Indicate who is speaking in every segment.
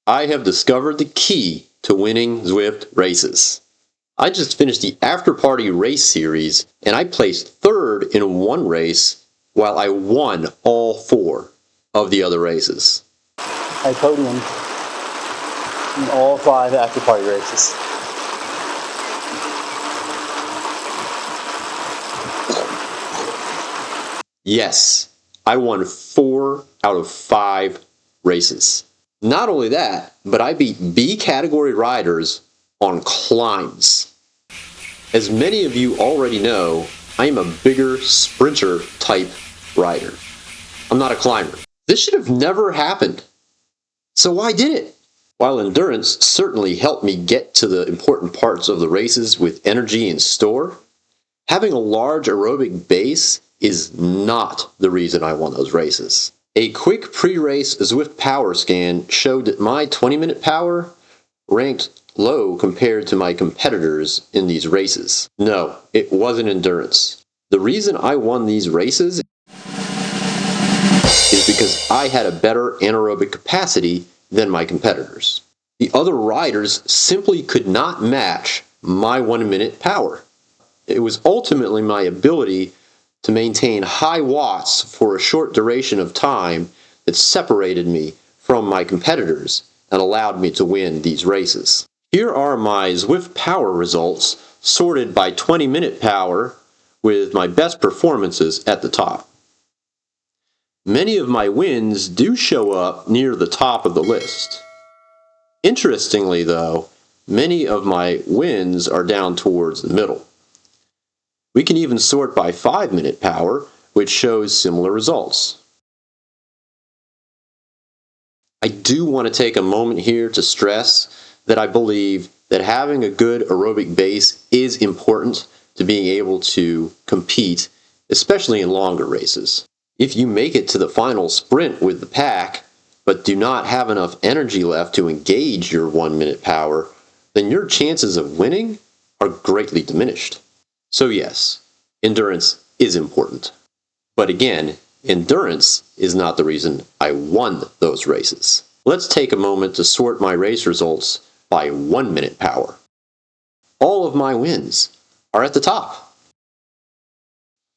Speaker 1: I have discovered the key to winning Zwift races. I just finished the after-party race series, and I placed third in one race while I won all 4 of the other races.
Speaker 2: I podiumed in all 5 after-party races.
Speaker 1: Yes, I won 4 out of 5 races. Not only that, but I beat B category riders on climbs. As many of you already know, I am a bigger sprinter type rider. I'm not a climber. This should have never happened. So why did it? While endurance certainly helped me get to the important parts of the races with energy in store, having a large aerobic base is not the reason I won those races. A quick pre-race Zwift power scan showed that my 20-minute power ranked low compared to my competitors in these races. No, it wasn't endurance. The reason I won these races is because I had a better anaerobic capacity than my competitors. The other riders simply could not match my 1-minute power. It was ultimately my ability to maintain high watts for a short duration of time that separated me from my competitors and allowed me to win these races. Here are my Zwift power results sorted by 20-minute power with my best performances at the top. Many of my wins do show up near the top of the list. Interestingly though, many of my wins are down towards the middle. We can even sort by 5-minute power, which shows similar results. I do want to take a moment here to stress that I believe that having a good aerobic base is important to being able to compete, especially in longer races. If you make it to the final sprint with the pack, but do not have enough energy left to engage your 1-minute power, then your chances of winning are greatly diminished. So yes, endurance is important. But again, endurance is not the reason I won those races. Let's take a moment to sort my race results by 1-minute power. All of my wins are at the top.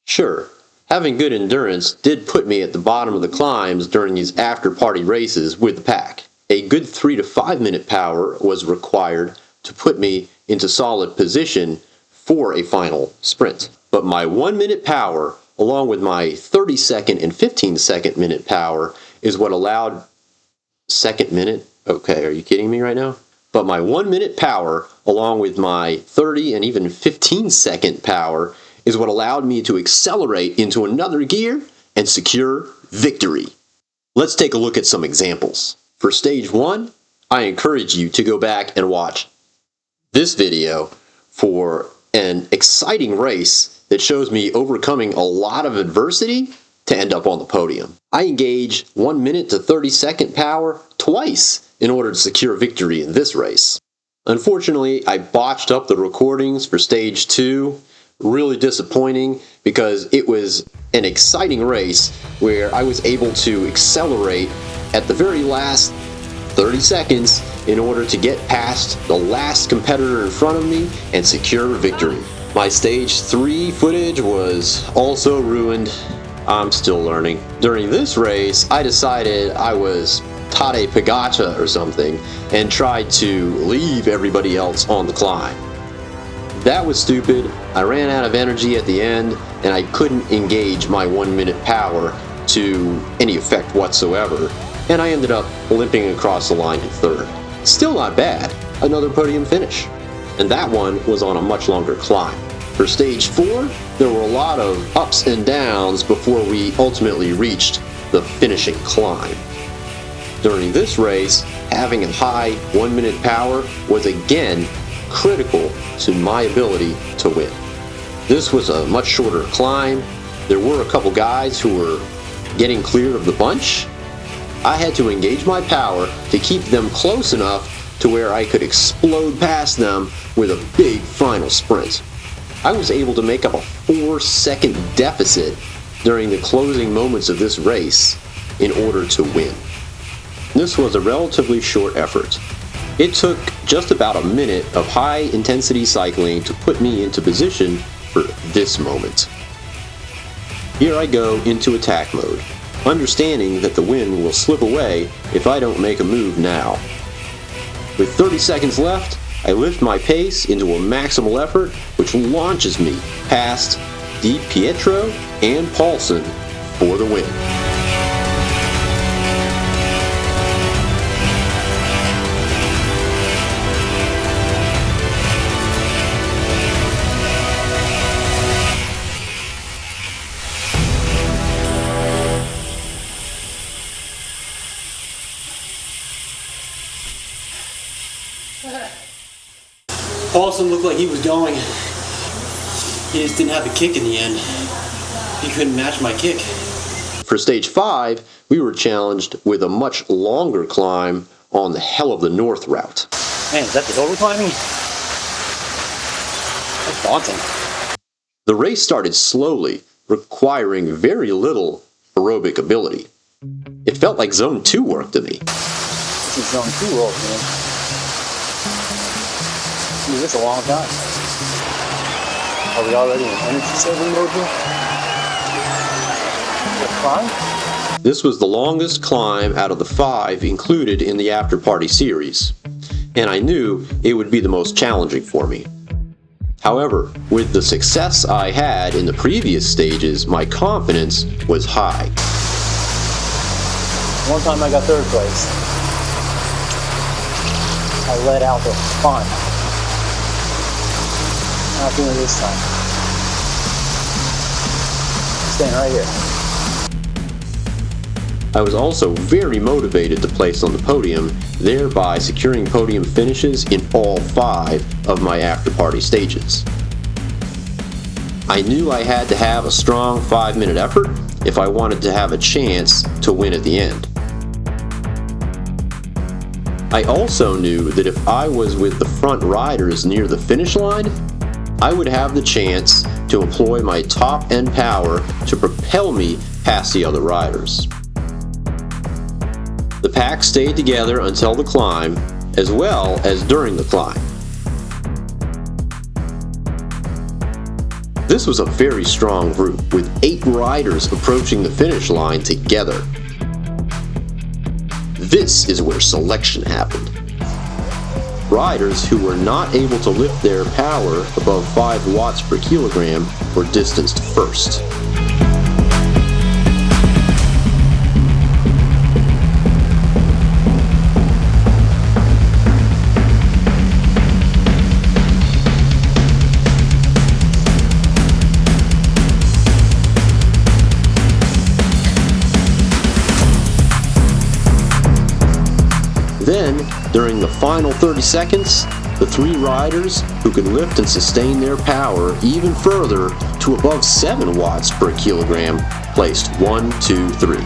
Speaker 1: Sure, having good endurance did put me at the bottom of the climbs during these after-party races with the pack. A good 3 to 5-minute power was required to put me into solid position for a final sprint. But my 1-minute power, along with my 30-second and 15-second minute power, is what allowed second minute. Okay, are you kidding me right now? But my 1-minute power, along with my 30 and even 15-second power, is what allowed me to accelerate into another gear and secure victory. Let's take a look at some examples. For stage 1, I encourage you to go back and watch this video for an exciting race that shows me overcoming a lot of adversity to end up on the podium. I engaged 1-minute to 30-second power twice in order to secure victory in this race. Unfortunately, I botched up the recordings for stage 2. Really disappointing because it was an exciting race where I was able to accelerate at the very last 30 seconds in order to get past the last competitor in front of me and secure victory. My stage 3 footage was also ruined. I'm still learning. During this race, I decided I was Tadej Pogačar or something and tried to leave everybody else on the climb. That was stupid. I ran out of energy at the end and I couldn't engage my 1-minute power to any effect whatsoever, and I ended up limping across the line in third. Still not bad, another podium finish. And that one was on a much longer climb. For stage 4, there were a lot of ups and downs before we ultimately reached the finishing climb. During this race, having a high 1-minute power was again critical to my ability to win. This was a much shorter climb. There were a couple guys who were getting clear of the bunch. I had to engage my power to keep them close enough to where I could explode past them with a big final sprint. I was able to make up a 4-second deficit during the closing moments of this race in order to win. This was a relatively short effort. It took just about a minute of high-intensity cycling to put me into position for this moment. Here I go into attack mode, understanding that the wind will slip away if I don't make a move now. With 30 seconds left, I lift my pace into a maximal effort, which launches me past Di Pietro and Paulson for the win.
Speaker 3: Paulson looked like he was going. He just didn't have the kick in the end. He couldn't match my kick.
Speaker 1: For stage 5, we were challenged with a much longer climb on the Hell of the North route.
Speaker 2: Man, is that the over climbing? That's daunting.
Speaker 1: The race started slowly, requiring very little aerobic ability. It felt like Zone 2 work to me.
Speaker 2: This is Zone 2 world, man. Dude, this is a long time. Are we already in energy saving mode here? Climb?
Speaker 1: This was the longest climb out of the 5 included in the After Party series, and I knew it would be the most challenging for me. However, with the success I had in the previous stages, my confidence was high.
Speaker 2: One time I got 3rd place. I led out the climb. Not doing it this time. Staying right here.
Speaker 1: I was also very motivated to place on the podium, thereby securing podium finishes in all 5 of my After Party stages. I knew I had to have a strong 5-minute effort if I wanted to have a chance to win at the end. I also knew that if I was with the front riders near the finish line, I would have the chance to employ my top-end power to propel me past the other riders. The pack stayed together until the climb, as well as during the climb. This was a very strong group, with 8 riders approaching the finish line together. This is where selection happened. Riders who were not able to lift their power above 5 watts per kilogram were distanced first. Then, during the final 30 seconds, the 3 riders who could lift and sustain their power even further to above 7 watts per kilogram placed 1, 2, 3.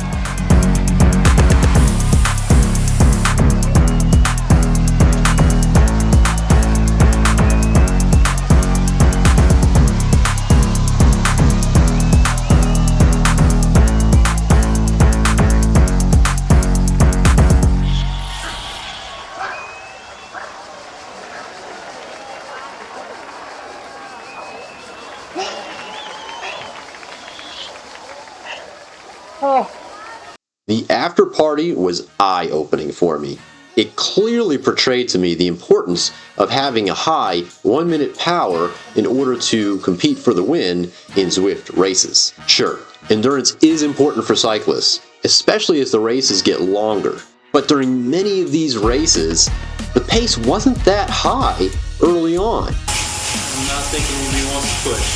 Speaker 1: The after party was eye-opening for me. It clearly portrayed to me the importance of having a high 1-minute power in order to compete for the win in Zwift races. Sure, endurance is important for cyclists, especially as the races get longer. But during many of these races, the pace wasn't that high early on.
Speaker 3: I'm not thinking he wants to push.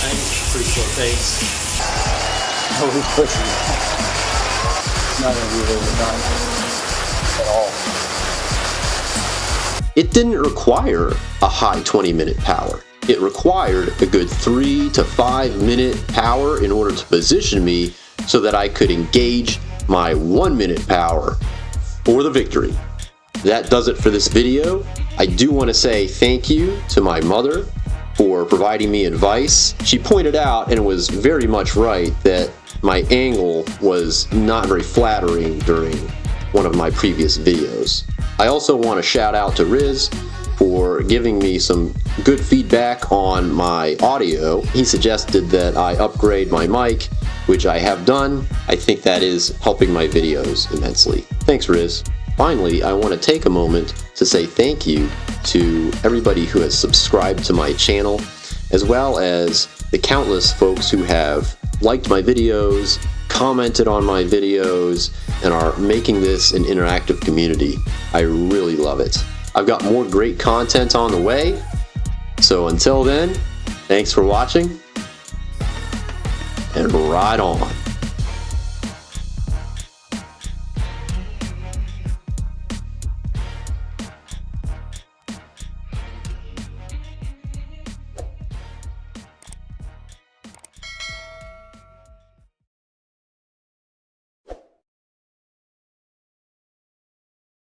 Speaker 3: I think it's a pretty slow pace.
Speaker 2: Oh, he's pushing. It's not going to be very done at all.
Speaker 1: It didn't require a high 20-minute power. It required a good 3 to 5 minute power in order to position me so that I could engage my 1-minute power for the victory. That does it for this video. I do want to say thank you to my mother for providing me advice. She pointed out, and was very much right, that my angle was not very flattering during one of my previous videos. I also want to shout out to Riz for giving me some good feedback on my audio. He suggested that I upgrade my mic, which I have done. I think that is helping my videos immensely. Thanks, Riz. Finally, I want to take a moment to say thank you to everybody who has subscribed to my channel, as well as the countless folks who have liked my videos, commented on my videos, and are making this an interactive community. I really love it. I've got more great content on the way, so until then, thanks for watching, and ride on.